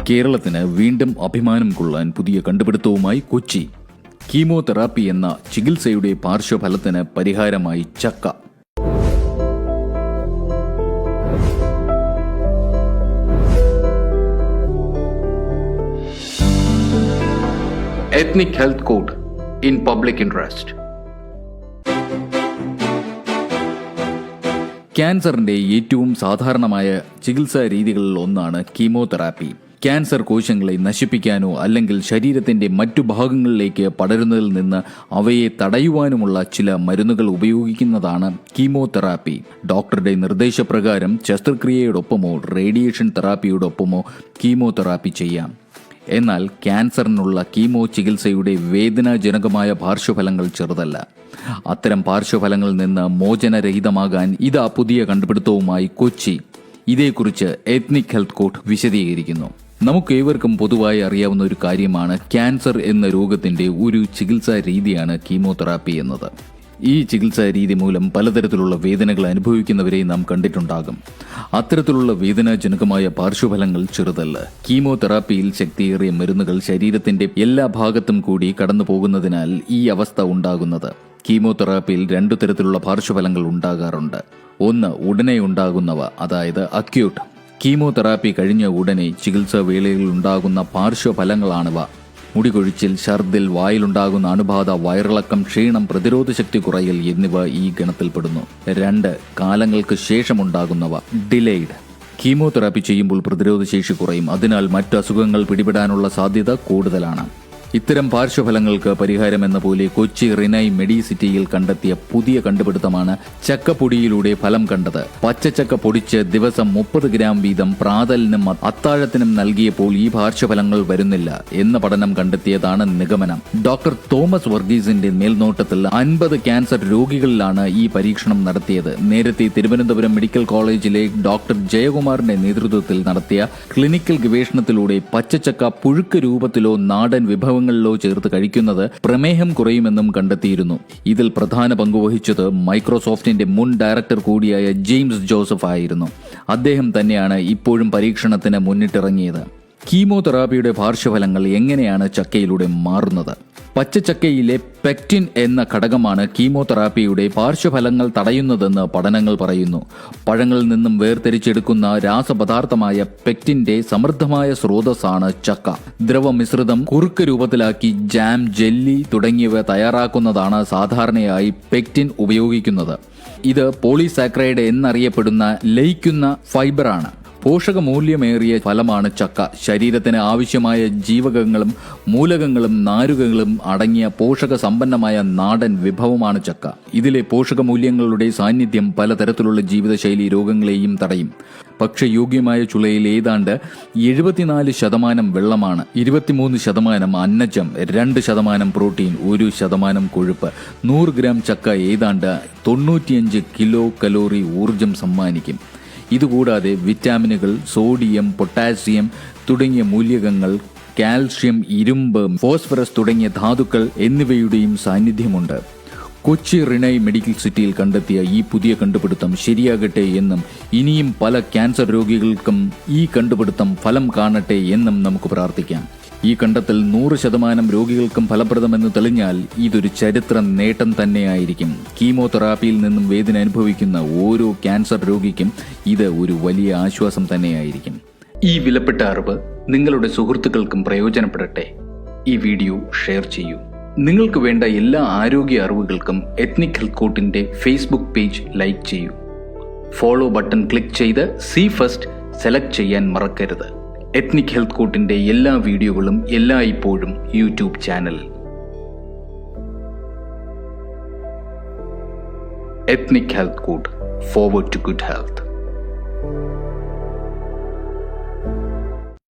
കേരളത്തിന് വീണ്ടും അഭിമാനം കൊള്ളാൻ പുതിയ കണ്ടുപിടുത്തവുമായി കൊച്ചി. കീമോതെറാപ്പി എന്ന ചികിത്സയുടെ പാർശ്വഫലത്തിന് പരിഹാരമായി ചക്ക. Ethnic Health Code in Public Interest. ക്യാൻസറിന്റെ ഏറ്റവും സാധാരണമായ ചികിത്സാ രീതികളിൽ ഒന്നാണ് കീമോതെറാപ്പി. ക്യാൻസർ കോശങ്ങളെ നശിപ്പിക്കാനോ അല്ലെങ്കിൽ ശരീരത്തിന്റെ മറ്റു ഭാഗങ്ങളിലേക്ക് പടരുന്നതിൽ നിന്ന് അവയെ തടയുവാനുമുള്ള ചില മരുന്നുകൾ ഉപയോഗിക്കുന്നതാണ് കീമോതെറാപ്പി. ഡോക്ടറുടെ നിർദ്ദേശപ്രകാരം ശസ്ത്രക്രിയയോടൊപ്പമോ റേഡിയേഷൻ തെറാപ്പിയോടൊപ്പമോ കീമോതെറാപ്പി ചെയ്യാം. എന്നാൽ ക്യാൻസറിനുള്ള കീമോ ചികിത്സയുടെ വേദനാജനകമായ പാർശ്വഫലങ്ങൾ ചെറുതല്ല. അത്തരം പാർശ്വഫലങ്ങളിൽ നിന്ന് മോചനരഹിതമാകാൻ ഇതാ പുതിയ കണ്ടുപിടുത്തവുമായി കൊച്ചി. ഇതേക്കുറിച്ച് എത്നിക് ഹെൽത്ത് കോഡ് വിശദീകരിക്കുന്നു. നമുക്കേവർക്കും പൊതുവായി അറിയാവുന്ന ഒരു കാര്യമാണ് ക്യാൻസർ എന്ന രോഗത്തിന്റെ ഒരു ചികിത്സാ രീതിയാണ് കീമോതെറാപ്പി എന്നത്. ഈ ചികിത്സാ രീതി മൂലം പലതരത്തിലുള്ള വേദനകൾ അനുഭവിക്കുന്നവരെ നാം കണ്ടിട്ടുണ്ടാകും. അത്തരത്തിലുള്ള വേദനാജനകമായ പാർശ്വഫലങ്ങൾ ചെറുതല്ല. കീമോതെറാപ്പിയിൽ ശക്തിയേറിയ മരുന്നുകൾ ശരീരത്തിന്റെ എല്ലാ ഭാഗത്തും കൂടി കടന്നു പോകുന്നതിനാൽ ഈ അവസ്ഥ ഉണ്ടാകുന്നത്. കീമോതെറാപ്പിയിൽ 2 തരത്തിലുള്ള പാർശ്വഫലങ്ങൾ ഉണ്ടാകാറുണ്ട്. ഒന്ന് ഉടനെ ഉണ്ടാകുന്നവ, അതായത് അക്യൂട്ട്. കീമോതെറാപ്പി കഴിഞ്ഞ ഉടനെ ചികിത്സാ വേളയിൽ ഉണ്ടാകുന്ന പാർശ്വഫലങ്ങളാണിവ. മുടികൊഴിച്ചിൽ, ഛർദിൽ, വായിലുണ്ടാകുന്ന അണുബാധ, വയറിളക്കം, ക്ഷീണം, പ്രതിരോധശക്തി കുറയൽ എന്നിവ ഈ ഗണത്തിൽപ്പെടുന്നു. 2 കാലങ്ങൾക്ക് ശേഷമുണ്ടാകുന്നവ, ഡിലേയ്ഡ്. കീമോതെറാപ്പി ചെയ്യുമ്പോൾ പ്രതിരോധശേഷി കുറയും. അതിനാൽ മറ്റു അസുഖങ്ങൾ പിടിപെടാനുള്ള സാധ്യത കൂടുതലാണ്. ഇത്തരം പാർശ്വഫലങ്ങൾക്ക് പരിഹാരമെന്ന പോലെ കൊച്ചി റിനൈ മെഡിസിറ്റിയിൽ കണ്ടെത്തിയ പുതിയ കണ്ടുപിടുത്തമാണ് ചക്കപ്പൊടിയിലൂടെ ഫലം കണ്ടത്. പച്ചച്ചക്ക പൊടിച്ച് ദിവസം 30 ഗ്രാം വീതം പ്രാതലിനും അത്താഴത്തിനും നൽകിയപ്പോൾ ഈ പാർശ്വഫലങ്ങൾ വരുന്നില്ല എന്ന പഠനം കണ്ടെത്തിയതാണ് നിഗമനം. ഡോക്ടർ തോമസ് വർഗീസിന്റെ മേൽനോട്ടത്തിൽ 50 ക്യാൻസർ രോഗികളിലാണ് ഈ പരീക്ഷണം നടത്തിയത്. നേരത്തെ തിരുവനന്തപുരം മെഡിക്കൽ കോളേജിലെ ഡോക്ടർ ജയകുമാറിന്റെ നേതൃത്വത്തിൽ നടത്തിയ ക്ലിനിക്കൽ ഗവേഷണത്തിലൂടെ പച്ചച്ചക്ക പുഴുക്ക് രൂപത്തിലോ നാടൻ വിഭവങ്ങളിലോ ചേർത്ത് കഴിക്കുന്നത് പ്രമേഹം കുറയുമെന്നും കണ്ടെത്തിയിരുന്നു. ഇതിൽ പ്രധാന പങ്കുവഹിച്ചത് മൈക്രോസോഫ്റ്റിന്റെ മുൻ ഡയറക്ടർ കൂടിയായ ജെയിംസ് ജോസഫ് ആയിരുന്നു. അദ്ദേഹം തന്നെയാണ് ഇപ്പോഴും പരീക്ഷണത്തിന് മുന്നിട്ടിറങ്ങിയത്. കീമോതെറാപ്പിയുടെ പാർശ്വഫലങ്ങൾ എങ്ങനെയാണ് ചക്കയിലൂടെ മാറുന്നത്? പച്ചച്ചക്കയിലെ പെക്റ്റിൻ എന്ന ഘടകമാണ് കീമോതെറാപ്പിയുടെ പാർശ്വഫലങ്ങൾ തടയുന്നതെന്ന് പഠനങ്ങൾ പറയുന്നു. പഴങ്ങളിൽ നിന്നും വേർതിരിച്ചെടുക്കുന്ന രാസപദാർത്ഥമായ പെക്റ്റിന്റെ സമൃദ്ധമായ സ്രോതസ്സാണ് ചക്ക. ദ്രവമിശ്രിതം കുറുക്ക് രൂപത്തിലാക്കി ജാം, ജെല്ലി തുടങ്ങിയവ തയ്യാറാക്കുന്നതാണ് സാധാരണയായി പെക്റ്റിൻ ഉപയോഗിക്കുന്നത്. ഇത് പോളിസാക്കറൈഡ് എന്നറിയപ്പെടുന്ന ലയിക്കുന്ന ഫൈബറാണ്. പോഷകമൂല്യമേറിയ ഫലമാണ് ചക്ക. ശരീരത്തിന് ആവശ്യമായ ജീവകങ്ങളും മൂലകങ്ങളും നാരുകളും അടങ്ങിയ പോഷക സമ്പന്നമായ നാടൻ വിഭവമാണ് ചക്ക. ഇതിലെ പോഷകമൂല്യങ്ങളുടെ സാന്നിധ്യം പലതരത്തിലുള്ള ജീവിതശൈലി രോഗങ്ങളെയും തടയും. ഭക്ഷ്യയോഗ്യമായ ചുളയിൽ ഏതാണ്ട് 74% വെള്ളമാണ്, 23% അന്നജം, 2% പ്രോട്ടീൻ, 1% കൊഴുപ്പ്. 100 ഗ്രാം ചക്ക ഏതാണ്ട് 95 കിലോ കലോറി ഊർജം സമ്മാനിക്കും. ഇതുകൂടാതെ വിറ്റാമിനുകൾ, സോഡിയം, പൊട്ടാസ്യം തുടങ്ങിയ മൂലകങ്ങൾ, കാൽഷ്യം, ഇരുമ്പ്, ഫോസ്ഫറസ് തുടങ്ങിയ ധാതുക്കൾ എന്നിവയുടെയും സാന്നിധ്യമുണ്ട്. കൊച്ചി റിനൈ മെഡിക്കൽ സിറ്റിയിൽ കണ്ടെത്തിയ ഈ പുതിയ കണ്ടുപിടുത്തം ശരിയാകട്ടെ എന്നും ഇനിയും പല ക്യാൻസർ രോഗികൾക്കും ഈ കണ്ടുപിടുത്തം ഫലം കാണട്ടെ എന്നും നമുക്ക് പ്രാർത്ഥിക്കാം. ഈ കണ്ടെത്തൽ 100% രോഗികൾക്കും ഫലപ്രദമെന്ന് തെളിഞ്ഞാൽ ഇതൊരു ചരിത്ര നേട്ടം തന്നെയായിരിക്കും. കീമോതെറാപ്പിയിൽ നിന്നും വേദന അനുഭവിക്കുന്ന ഓരോ ക്യാൻസർ രോഗിക്കും ഇത് ഒരു വലിയ ആശ്വാസം തന്നെയായിരിക്കും. ഈ വിലപ്പെട്ട അറിവ് നിങ്ങളുടെ സുഹൃത്തുക്കൾക്കും പ്രയോജനപ്പെടട്ടെ. ഈ വീഡിയോ ഷെയർ ചെയ്യൂ. നിങ്ങൾക്ക് വേണ്ട എല്ലാ ആരോഗ്യ അറിവുകൾക്കും എത്നിക് ഹെൽത്ത് കോഡിന്റെ ഫേസ്ബുക്ക് പേജ് ലൈക്ക് ചെയ്യൂ. ഫോളോ ബട്ടൺ ക്ലിക്ക് ചെയ്ത് സി ഫസ്റ്റ് സെലക്ട് ചെയ്യാൻ മറക്കരുത്. എത്നിക് ഹെൽത്ത് കോഡിന്റെ എല്ലാ വീഡിയോകളും എല്ലായ്പ്പോഴും യൂട്യൂബ് ചാനലിൽ. Ethnic health code, forward to good health.